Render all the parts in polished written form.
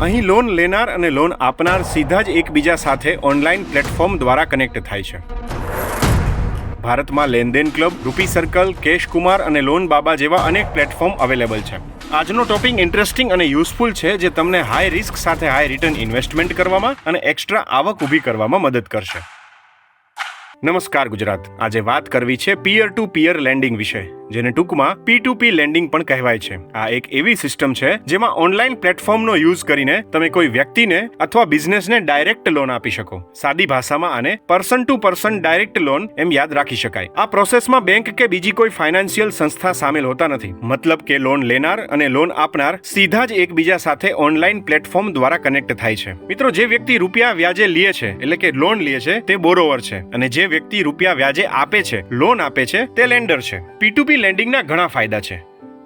અહીં લોન લેનાર અને લોન આપનાર સીધા જ એકબીજા સાથે ઓનલાઈન પ્લેટફોર્મ દ્વારા કનેક્ટ થાય છે. ભારતમાં લેનદેન ક્લબ, રૂપી સર્કલ, કેશ કુમાર અને લોન બાબા જેવા અનેક પ્લેટફોર્મ અવેલેબલ છે. આજનો ટોપિક ઇન્ટરેસ્ટિંગ અને યુઝફુલ છે, જે તમને હાઈ રિસ્ક સાથે હાઈ રિટર્ન ઇન્વેસ્ટમેન્ટ કરવામાં અને એક્સ્ટ્રા આવક ઊભી કરવામાં મદદ કરશે. નમસ્કાર ગુજરાત. આજે વાત કરવી છે પિયર ટુ પિયર લેન્ડિંગ વિશે, જેને ટૂંકમાં P2P લેન્ડિંગ પણ કહેવાય છે. આ એક એવી સિસ્ટમ છે જેમાં ઓનલાઈન પ્લેટફોર્મનો યુઝ કરીને તમે કોઈ વ્યક્તિને અથવા બિઝનેસને ડાયરેક્ટ લોન આપી શકો. સાદી ભાષામાં આને person to person direct loan એમ યાદ રાખી શકાય. આ પ્રોસેસમાં બેંક કે બીજી કોઈ ફાઇનાન્શિયલ સંસ્થા સામેલ હોતા નથી. મતલબ કે લોન લેનાર અને લોન આપનાર સીધા જ એકબીજા સાથે ઓનલાઈન પ્લેટફોર્મ દ્વારા કનેક્ટ થાય છે. મિત્રો, જે વ્યક્તિ રૂપિયા વ્યાજે લે છે એટલે કે લોન લે છે તે બોરોવર છે, અને જે વ્યક્તિ રૂપિયા વ્યાજે આપે છે, લોન આપે છે, તે લેન્ડર છે. P2P લેન્ડિંગના ઘણા ફાયદા છે.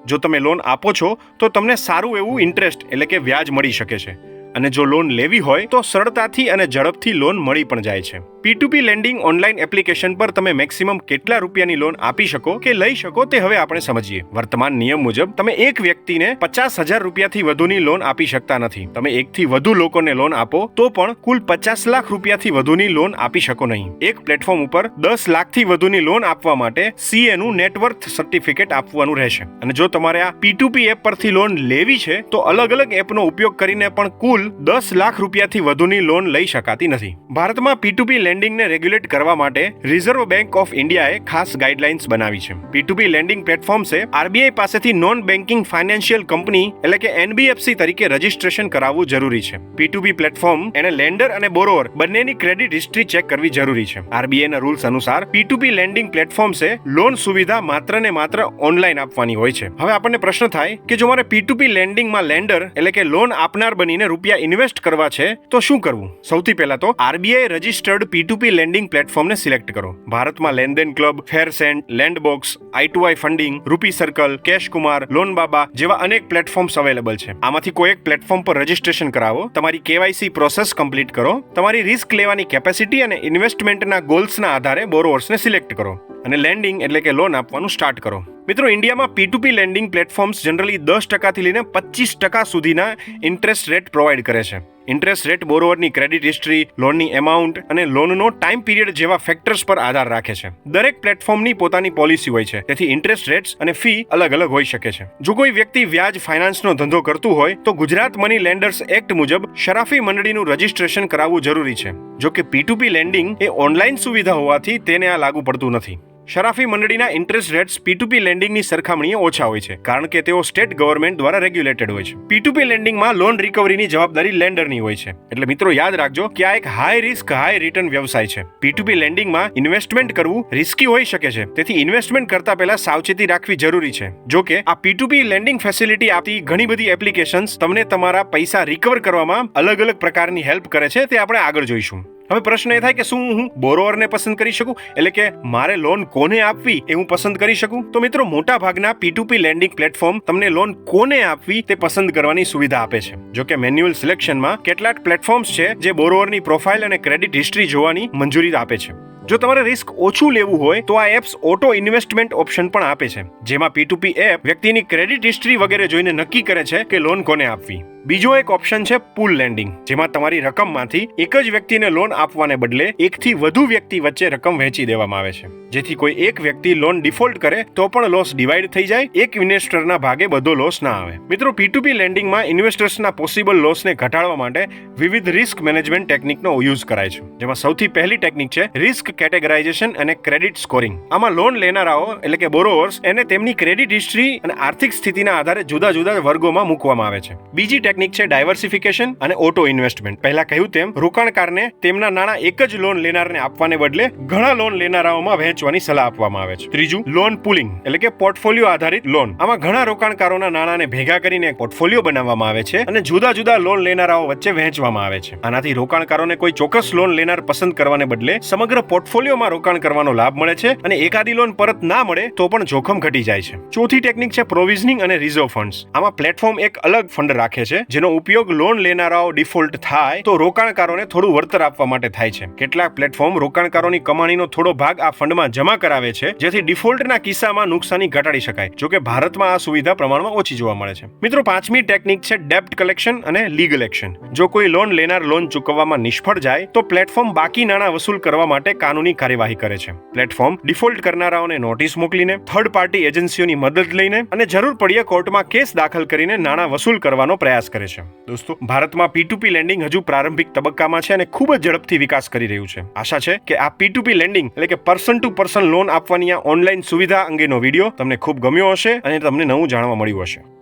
જો તમે લોન આપો છો તો તમને સારું એવું ઇન્ટરેસ્ટ એટલે કે વ્યાજ મળી શકે છે, અને જો લોન લેવી હોય તો સરળતાથી અને ઝડપથી લોન મળી પણ જાય છે. P2P લેન્ડિંગ ઓનલાઈન એપ્લિકેશન પર તમે મેક્સિમમ કેટલા રૂપિયાની લોન આપી શકો કે લઈ શકો તે હવે આપણે સમજીએ. વર્તમાન નિયમ મુજબ તમે એક વ્યક્તિને 50,000 રૂપિયાથી વધુની લોન આપી શકતા નથી. તમે એકથી વધુ લોકોને લોન આપો તો પણ કુલ 50 લાખ રૂપિયાથી વધુની લોન આપી શકો નહીં. એક પ્લેટફોર્મ ઉપર 10 લાખથી વધુની લોન આપવા માટે CA નું નેટવર્થ સર્ટિફિકેટ આપવાનું રહેશે. અને જો તમારે આ P2P એપ પરથી લોન લેવી છે તો અલગ અલગ એપનો ઉપયોગ કરીને પણ કુલ 10 લાખ રૂપિયાથી વધુની લોન લઈ શકાતી નથી. ભારતમાં P2P લેન્ડિંગને રેગ્યુલેટ કરવા માટે રિઝર્વ બેંક ઓફ ઇન્ડિયાએ ખાસ ગાઈડલાઇન્સ બનાવી છે. P2P લેન્ડિંગ પ્લેટફોર્મ્સે RBI પાસેથી નોન બેન્કિંગ ફાઇનાન્શિયલ કંપની એટલે કે NBFC તરીકે રજીસ્ટ્રેશન કરાવવું જરૂરી છે. P2P પ્લેટફોર્મ એને લેન્ડર અને બોરોવર બંનેની ક્રેડિટ હિસ્ટ્રી ચેક કરવી જરૂરી છે. RBI ના રૂલ્સ અનુસાર P2P લેન્ડિંગ પ્લેટફોર્મ્સે લોન સુવિધા માત્ર ને માત્ર ઓનલાઈન આપવાની હોય છે. હવે આપણને પ્રશ્ન થાય કે જો મારે P2P લેન્ડિંગમાં લેન્ડર એટલે કે લોન આપનાર બનીને રૂપિયા ઇન્વેસ્ટ કરવા છે તો શું કરવું? સૌથી પહેલા તો RBI રજીસ્ટર્ડ P2P લેન્ડિંગ પ્લેટફોર્મને સિલેક્ટ કરો. ભારતમાં LenDen club, Faircent, Lendbox, I2I funding, rupee circle, cash Kumar, loan Baba જેવા અનેક પ્લેટફોર્મ્સ અવેલેબલ છે. આમાંથી કોઈ એક પ્લેટફોર્મ પર રજીસ્ટ્રેશન કરાવો, તમારી KYC પ્રોસેસ કમ્પ્લીટ કરો, તમારી રિસ્ક લેવાની કેપેસિટી અને ઇન્વેસ્ટમેન્ટના ગોલ્સના આધારે બોરોવર્સને સિલેક્ટ કરો અને લેન્ડિંગ એટલે કે લોન આપવાનું સ્ટાર્ટ કરો. મિત્રો, ઇન્ડિયામાં P2P લેન્ડિંગ પ્લેટફોર્મ્સ જનરલી 10% થી લઈને 25% સુધીના ઇન્ટરેસ્ટ રેટ પ્રોવાઈડ કરે છે. ઇન્ટરેસ્ટ રેટ બોરોવરની ક્રેડિટ હિસ્ટ્રી, લોનની એમાઉન્ટ અને લોનનો ટાઈમ પીરિયડ જેવા ફેક્ટર્સ પર આધાર રાખે છે. દરેક પ્લેટફોર્મની પોતાની પોલિસી હોય છે, તેથી ઇન્ટરેસ્ટ રેટ્સ અને ફી અલગ અલગ હોઈ શકે છે. જો કોઈ વ્યક્તિ વ્યાજ ફાઇનાન્સનો ધંધો કરતું હોય તો ગુજરાત મની લેન્ડર્સ એક્ટ મુજબ શરાફી મંડળીનું રજીસ્ટ્રેશન કરાવવું જરૂરી છે. જો કે P2P લેન્ડિંગ એ ઓનલાઈન સુવિધા હોવાથી તેને આ લાગુ પડતું નથી. શરાફી મંડળીના ઇન્ટરેસ્ટ રેટ્સ P2P લેન્ડિંગની સરખામણીએ ઓછા હોય છે, કારણ કે તેઓ સ્ટેટ ગવર્મેન્ટ દ્વારા રેગ્યુલેટેડ હોય છે. P2P લેન્ડિંગમાં લોન રિકવરીની જવાબદારી લેન્ડરની હોય છે. એટલે મિત્રો, યાદ રાખજો કે આ એક હાઈ રિસ્ક હાઈ રિટર્ન વ્યવસાય છે. P2P લેન્ડિંગમાં ઇન્વેસ્ટમેન્ટ કરવું રિસ્કી હોઈ શકે છે, તેથી ઇન્વેસ્ટમેન્ટ કરતા પહેલા સાવચેતી રાખવી જરૂરી છે. જો કે આ P2P લેન્ડિંગ ફેસિલિટી આપતી ઘણી બધી એપ્લિકેશન્સ તમને તમારા પૈસા રિકવર કરવામાં અલગ અલગ પ્રકારની હેલ્પ કરે છે, તે આપણે આગળ જોઈશું. હવે પ્રશ્ન એ થાય કે શું હું બોરોવરને પસંદ કરી શકું, એટલે કે મારે લોન કોને આપવી એ હું પસંદ કરી શકું? તો મિત્રો, મોટા ભાગના P2P લેન્ડિંગ પ્લેટફોર્મ તમને લોન કોને આપવી તે પસંદ કરવાની સુવિધા આપે છે. જો કે મેન્યુઅલ સિલેક્શનમાં કેટલાક પ્લેટફોર્મ્સ છે જે બોરોવરની પ્રોફાઇલ અને ક્રેડિટ હિસ્ટ્રી જોવાની મંજૂરી આપે છે. જો તમારે રિસ્ક ઓછું લેવું હોય તો આ એપ્સ ઓટો ઇન્વેસ્ટમેન્ટ ઓપ્શન પણ આપે છે, જેમાં P2P એપ વ્યક્તિની ક્રેડિટ હિસ્ટ્રી વગેરે જોઈને નક્કી કરે છે કે લોન કોને આપવી. બીજો એક ઓપ્શન છે પૂલ લેન્ડિંગ, જેમાં તમારી રકમમાંથી એક જ વ્યક્તિને લોન આપવાને બદલે એકથી વધુ વ્યક્તિ વચ્ચે રકમ વહેંચી દેવામાં આવે છે, જેથી કોઈ એક વ્યક્તિ લોન ડિફોલ્ટ કરે તો પણ લોસ ડિવાઈડ થઈ જાય, એક ઇન્વેસ્ટરના ભાગે બધો લોસ ના આવે. મિત્રો, P2P લેન્ડિંગમાં ઇન્વેસ્ટર્સના પોસિબલ લોસને ઘટાડવા માટે વિવિધ રિસ્ક મેનેજમેન્ટ ટેકનિકનો યુઝ કરાય છે, જેમાં સૌથી પહેલી ટેકનિક છે રિસ્ક કેટેગરાઇઝેશન અને ક્રેડિટ સ્કોરિંગ. આમાં લોન લેનારાઓ એટલે કે બોરોવર્સ એને તેમની ક્રેડિટ હિસ્ટ્રી અને આર્થિક સ્થિતિના આધારે જુદા જુદા વર્ગોમાં મૂકવામાં આવે છે. બીજી ટેકનિક છે ડાયવર્સિફિકેશન અને ઓટો ઇન્વેસ્ટમેન્ટ. પહેલા કહ્યું તેમ રોકાણકારને તેમના નાણાં એક જ લોન લેનારને આપવાને બદલે ઘણા લોન લેનારાઓમાં વહેંચવાની સલાહ આપવામાં આવે છે. ત્રીજું, લોન પુલિંગ એટલે કે પોર્ટફોલિયો આધારિત લોન. આમાં ઘણા રોકાણકારોના નાણાંને ભેગા કરીને એક પોર્ટફોલિયો બનાવવામાં આવે છે અને જુદા જુદા લોન લેનારાઓ વચ્ચે વહેંચવામાં આવે છે. આનાથી રોકાણકારોને કોઈ ચોક્કસ લોન લેનાર પસંદ કરવાને બદલે સમગ્ર પોર્ટફોલિયોમાં રોકાણ કરવાનો લાભ મળે છે, અને એકાદી લોન પરત ના મળે તો પણ જોખમ ઘટી જાય છે. ચોથી ટેકનિક છે પ્રોવિઝનિંગ અને રિઝર્વ ફંડ્સ. આમાં પ્લેટફોર્મ એક અલગ ફંડ રાખે છે છે, જેનો ઉપયોગ લોન લેનારાઓ ડિફોલ્ટ થાય તો રોકાણકારોને થોડું વળતર આપવા માટે થાય છે. કેટલાક પ્લેટફોર્મ રોકાણકારોની કમાણીનો થોડો ભાગ આ ફંડમાં જમા કરાવે છે, જેથી ડિફોલ્ટના કિસ્સામાં નુકસાની ઘટાડી શકાય. જોકે ભારતમાં આ સુવિધા પ્રમાણમાં ઓછી જોવા મળે છે. મિત્રો, 5મી ટેકનિક છે ડેબ્ટ કલેક્શન અને લીગલ એક્શન. જો કોઈ લોન લેનાર લોન ચૂકવવામાં નિષ્ફળ જાય તો પ્લેટફોર્મ બાકી નાણાં વસૂલ કરવા માટે કાનૂની કાર્યવાહી કરે છે. પ્લેટફોર્મ ડિફોલ્ટ કરનારાઓને નોટિસ મોકલીને, થર્ડ પાર્ટી એજન્સીઓની મદદ લઈને અને જરૂર પડ્યે કોર્ટમાં કેસ દાખલ કરીને નાણાં વસૂલ કરવાનો પ્રયાસ કરે છે. દોસ્તો, ભારતમાં P2P લેન્ડિંગ હજુ પ્રારંભિક તબક્કામાં છે અને ખૂબ જ ઝડપથી વિકાસ કરી રહ્યું છે. આશા છે કે આ P2P લેન્ડિંગ એટલે કે પર્સન ટુ પર્સન લોન આપવાની આ ઓનલાઈન સુવિધા અંગેનો વિડીયો તમને ખૂબ ગમ્યો હશે અને તમને નવું જાણવા મળ્યું હશે.